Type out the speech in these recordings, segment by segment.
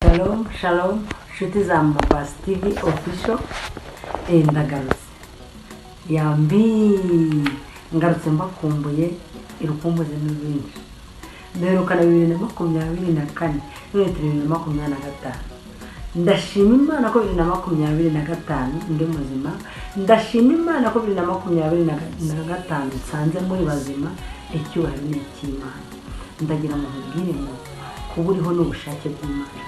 Shalom, shalom, nshuti za Paccy TV official. Ndagarutse yambi ngarutse mbakumbuye irukumbuze n'ibindi mperukana 2024 none 2025. Ndashima Imana ko 2025 ndi muzima. Ndashima Imana ko 2025 nsanze muri bazima. Icyubahiro ni icy'Imana. Ndagira ngo nkubwire ngo kuburiho n'ubushake bw'Imana,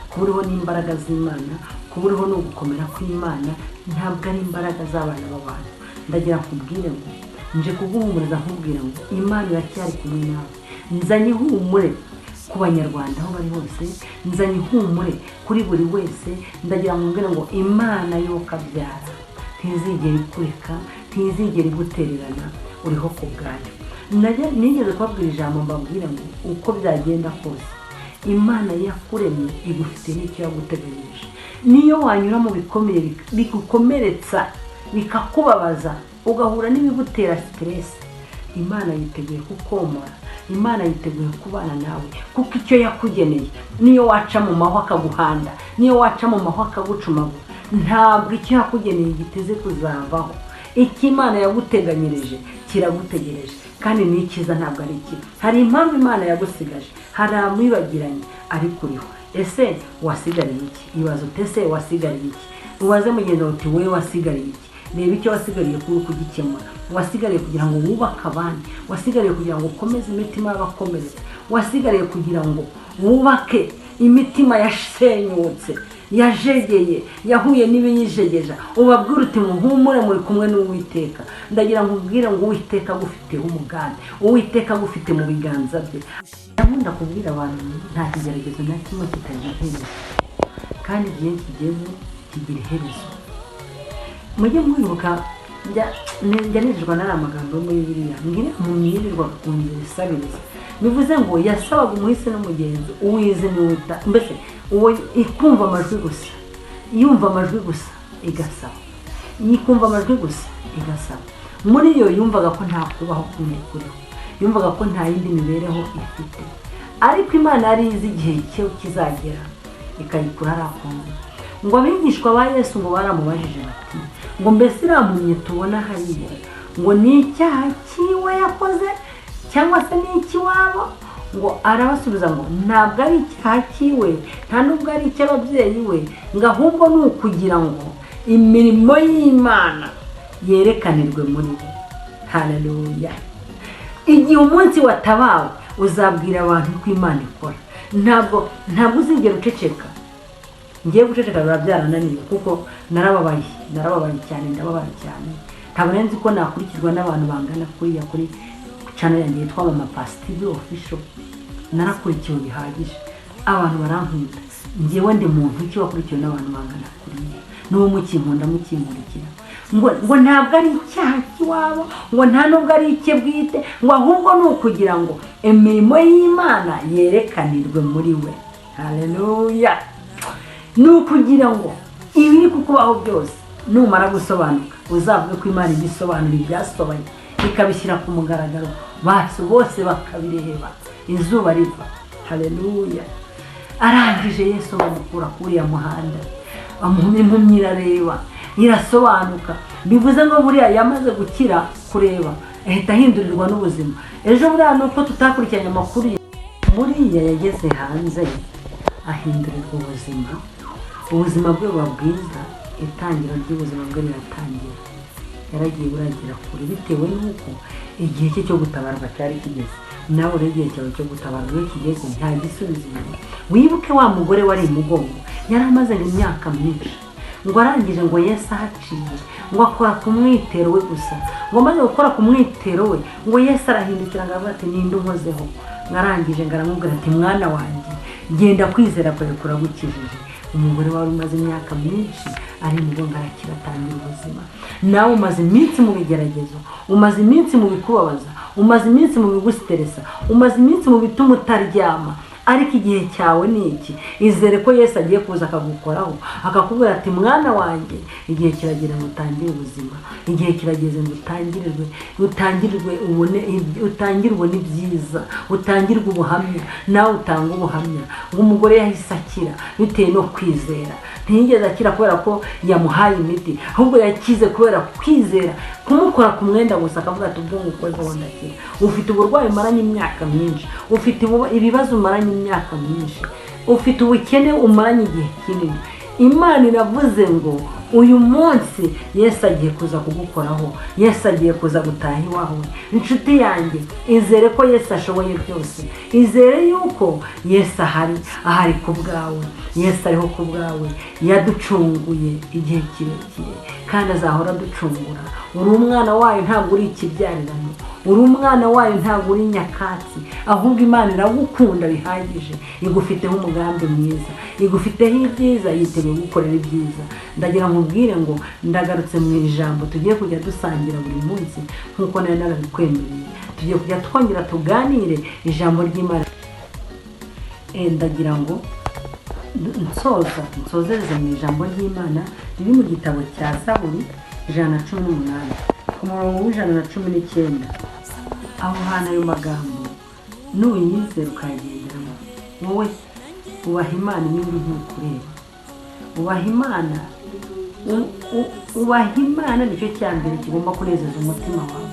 kuburiho n'imbaraga z'Imana, kuburiho no gukomera kw'Imana, ntabwo ari imbaraga z'abana b'abantu. Ndagira nkubwire ngo nje kuguhumuriza nkubwira ngo Imana iracyari kumwe nawe. Nzanye ihumure ku banyarwanda aho bari hose, nzanye ihumure kuri buri wese. Ndagira nkubwire ngo Imana yo kabyara ntizigera ikureka, ntizigera igutererana, uriho ku bwayo. Nigeze kubabwira ijambo mbabwira ngo uko byagenda kose Imana yakuremye igufite n'icyo yaguteganyije. Niyo wanyura mu bikomere bigukomeretsa bikakubabaza ugahura n'ibigutera stress, Imana yiteguye kukomora, Imana yiteguye kubana nawe kuko icyo yakugeneye. Niyo waca mu mahwa akaguhanda, niyo waca mu mahwa akagucumagura, ntabwo icyo yakugeneye giteze kuzavaho. Iki Imana yaguteganyirije kiragutegereje kandi nikiza, ntabwo ari iki. Hari impamvu Imana yagusigaje, hari amwibagiranye ariko uriho. Ese wasigariye iki? Ibazo tese wasigariye iki? Ubaze mugenzi uti wewe wasigariye iki? Reba icyo wasigariye kugikemura. Wasigariye kugira ngo wubake abandi, wasigariye kugira ngo ukomeze imitima y'abakomeretse, wasigariye kugira ngo wubake imitima yashenyutse, yajegeye, yahuye n'ibiyijegeja. Ubabwira uti muhumure muri kumwe n'Uwiteka. Ndagira ngo ubwire ngo Uwiteka agufiteho umugambi, Uwiteka agufite mu biganza bye. Ndakunda kubwira abantu nta kigeragezo na kimwe kitagira iherezo, kandi igihe kigeze kigira iherezo. Mujye mwibuka njya nijirwa n'ari amagambo yo muri Bibiliya ngire mumyirirwa kongera isabiriza. Bivuze ngo yasabaga umuhisi n'umugenzi uwize niwita, mbese uwo ikumva amajwi gusa, yumva amajwi gusa igasaba, yikumva amajwi gusa igasaba. Muri yo yumvaga ko nta kubaho kumwe kuriho, yumvaga ko nta yindi mibereho ifite. Ariko Imana yari izi igihe cyo kizagera ikayikura arakunze. Ngo abigishwa ba Yesu ngo baramubajije bati ngo mbese irampumye tubona hariya ngo ni icyaha kiwe yakoze cyangwa se ni ikiwabo? Ngo arabasubiza ngo ntabwo ari icyaha kiwe, nta nubwo ari icy'ababyeyi we, ngo ahubwo ni ukugira ngo imirimo y'Imana yerekanirwe muri we. Haleluya! Igihe umunsi watabawe uzabwira abantu ko Imana ikora. Ntabwo uzigera uceceka. Ngiye guceceka biba byarananiye kuko narababaye cyane, ndababara cyane. Ntabwo nzi ko nakurikirwa n'abantu bangana kuriya kuri channel yanjye yitwa Paccy TV official. Narakurikiwe bihagije, abantu barankunda. Ngewe ndi muntu cyo wakurikiwe n'abantu bangana kuriya, n'uwo mukinkunda mukimurikira. Ngo ntabwo ari icyaha kiwabo, ngo nta nubwo ari icye bwite, ngo ahubwo ni ukugira ngo imirimo y'Imana yerekanirwe muri we. Haleluya! Ni ukugira ngo ibiri kukubaho byose numara gusobanuka uzavuge ko Imana ibisobanura ibyasobaye ikabishyira ku mugaragaro, bose bakabireba, izuba riva. Haleluya! Arangije Yesu bamukura kuri ya muhanda, impumyi irareba, irasobanuka. Bivuze ngo buriya yamaze gukira kureba ahita ahindurirwa n'ubuzima. Ejo buriya nuko tutakurikiranye amakuru buriya yageze hanze ahindurirwa ubuzima bwe buba bwiza. Itangira ry'ubuzima bwe riratangira, yaragiye buragira kure bitewe n'uko igihe cye cyo gutabarwa cyari kigeze. Nawe rero igihe cyawe cyo gutabarwa iyo kigeze nta gisubizo. Wibuke wa mugore wari mugongo yari amaze imyaka myinshi, ngo arangije ngo Yesu ahaciye ngo akora ku mwitero we gusa. Ngo maze gukora ku mwitero we ngo Yesu arahindukira ngo avuga ati ninde unkozeho? Ngarangije ngaramubwira ati mwana wanjye genda kwizera kwawe kuragukijije. Umugore wari umaze imyaka myinshi ari mugongo arakira atangira ubuzima. Nawe umaze iminsi mu bigeragezo, umaze iminsi mu bikubabaza, umaze iminsi mu bigusteresa, umaze iminsi mu bituma utaryama, ariko igihe cyawe ni iki. Izere ko Yesu agiye kuza akagukoraho akakubwira ati mwana wanjye igihe kiragera ngo utangire ubuzima, igihe kirageze ngo utangirwe ubone ibyiza, utangirwe ubuhamya, nawe utanga ubuhamya ngo umugore yahise akira bitewe no kwizera. Ntiyigeze akira kubera ko yamuhaye imiti, ahubwo yakize kubera kwizera, kumukora ku mwenda gusa akavuga ati ubwo ngukoze ndakira. Ufite uburwayi umaranye imyaka myinshi, ufite ibibazo umaranye imyaka myinshi, ufite ubukene umaranye igihe kinini. Imana iravuze ngo uyu munsi Yesu agiye kuza kugukoraho, Yesu agiye kuza gutaha iwawe. Inshuti yanjye, izere ko Yesu ashoboye byose, izere yuko Yesu ahari ku bwawe. Yesu ariho ku bwawe, yaducunguye igihe kirekire kandi azahora aducungura. Uri umwana wayo, ntabwo uri ikibyarirano, uri umwana wayo, ntabwo uri nyakatsi, ahubwo Imana iragukunda bihagije, igufiteho umugambi mwiza, igufiteho ibyiza, yiteguye gukorera ibyiza. Ndagira nkubwire ngo ndagarutse mu ijambo tugiye kujya dusangira buri munsi nk'uko nari narabikwemereye. Tugiye kujya twongera tuganire ijambo ry'Imana. Ndagira ngo nsozereze mu ijambo ry'Imana riri mu gitabo cya Zaburi 118 ku murongo w'119. Aho hantu ayo magambo nuyizera ukayagenderamo, wowe ubaha Imana n'indi ntukureba. Ubaha Imana nicyo cya mbere kigomba kunezeza umutima wawe.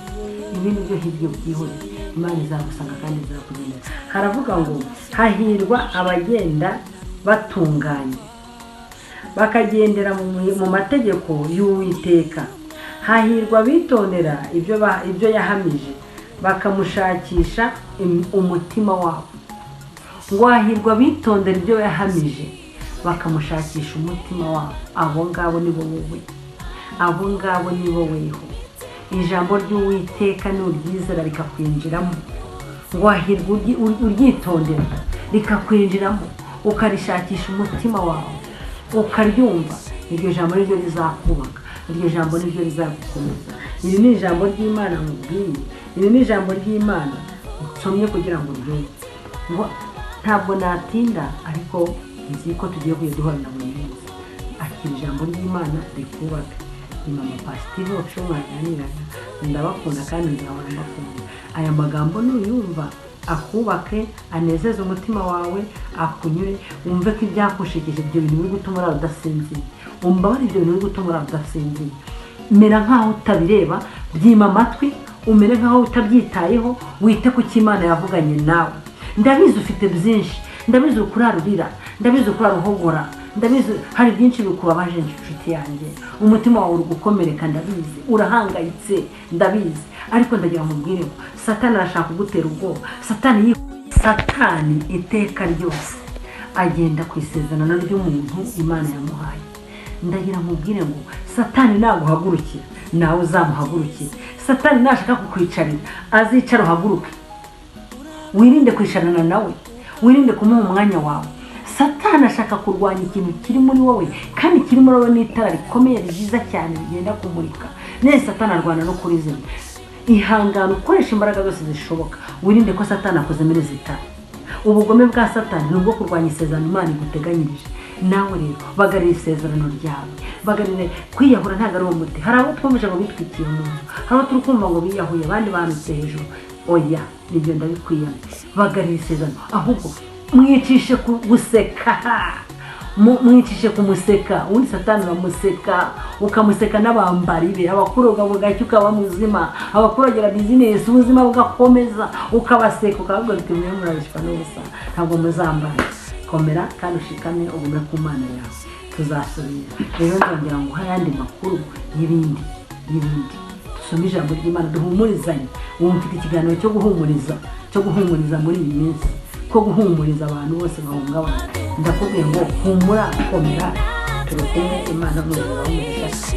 Ibindi byo hirya byihore, Imana izagusanga kandi izakugenera. Haravuga ngo hahirwa abagenda batunganye bakagendera mu mategeko y'Uwiteka. Hahirwa bitondera ibyo yahamije bakamushakisha umutima wabo. Ngo hahirwa bitondera ibyo yahamije bakamushakisha umutima wabo. Abo ngabo nibo wowe, abo ngabo nibo weho. Ijambo ry'Uwiteka nuryizera rikakwinjiramo, ngo hahirwa uryitondera rikakwinjiramo, ukarishakisha umutima wawe, ukaryumva. Iryo jambo niryo rizakubaka, iryo jambo niryo rizagukomeza. Iri ni ijambo ry'Imana nkubwiye, iri ni ijambo ry'Imana nsomye kugira ngo uryumve. Ngo ntabwo natinda, ariko nzi ko tugiye kujya duhorana buri munsi. Akira ijambo ry'Imana rikubaka. Ni mama Paccy wacu mwaganiraga, ndabakunda kandi nzahora mbakunda. Aya magambo nuyumva akubake, anezeze umutima wawe, akunyure, wumve ko ibyakushikije ibyo bintu biri gutuma urara udasinziriye. Umbabare ibyo bintu biri gutuma urara udasinziriye. Mera nkaho utabireba, byima amatwi, umere nkaho utabyitayeho, wite ku cy'Imana yavuganye nawe. Ndabizi ufite byinshi, ndabizi ukurarurira, ndabizi ukuraruhogora, ndabizi hari byinshi bikubabaje inshuti yanjye. Umutima wawe uri gukomereka, ndabizi urahangayitse, ndabizi. Ariko ndagira nkubwire ngo Satani arashaka kugutera ubwoba. Satani iteka ryose agenda ku isezerano ry'umuntu Imana yamuhaye. Ndagira nkubwire ngo Satani naguhagurukira, nawe uzamuhagurukira. Satani nashaka kukwicarira, azicara uhaguruke. Wirinde kwicarana nawe, wirinde kumuha umwanya wawe. Satani ashaka kurwanya ikintu kiri muri wowe, kandi kiri muri wowe n'itara rikomeye ryiza cyane rigenda kumurika. Nese Satani arwana no kuri zimwe. Ihangana ukoresha imbaraga zose zishoboka, wirinde ko Satani akuzemereza itara. Ubugome bwa Satani ni ubwo kurwanya isezerano Imana iguteganyirije. Nawe rero bagarira isezerano ryawe, bagarire kwiyahura ntabwo ari umuti. Hari abo twumvise ngo bitwikiye mu nzu, hari abo turi kumva ngo biyahuye, abandi banutse hejuru. Oya, nibyo ndabikwiyama. Bagarira isezerano, ahubwo mwicishe guseka, mwicishe kumuseka. Undi Satani uramuseka, ukamuseka n'abambari be, abakuroga bugacyo ukaba muzima, abakurogera business ubuzima bugakomeza, ukabaseka, ukavuga uti mwe murabishwa n'ubusa, ntabwo muzambara. Komera kandi ushikame, ugume ku Mana yawe. Tuzasubira rero, nzongera ngo hayandi makuru y'ibindi. Dusome ijambo ry'Imana, duhumurizanye. Ubu mfite ikiganiro cyo guhumuriza muri iyi minsi, ko guhumuriza abantu bose bahungabana. Ndakubwiye ngo humura, komera, turi kumwe. Imana n'ubuzima bw'umugisha.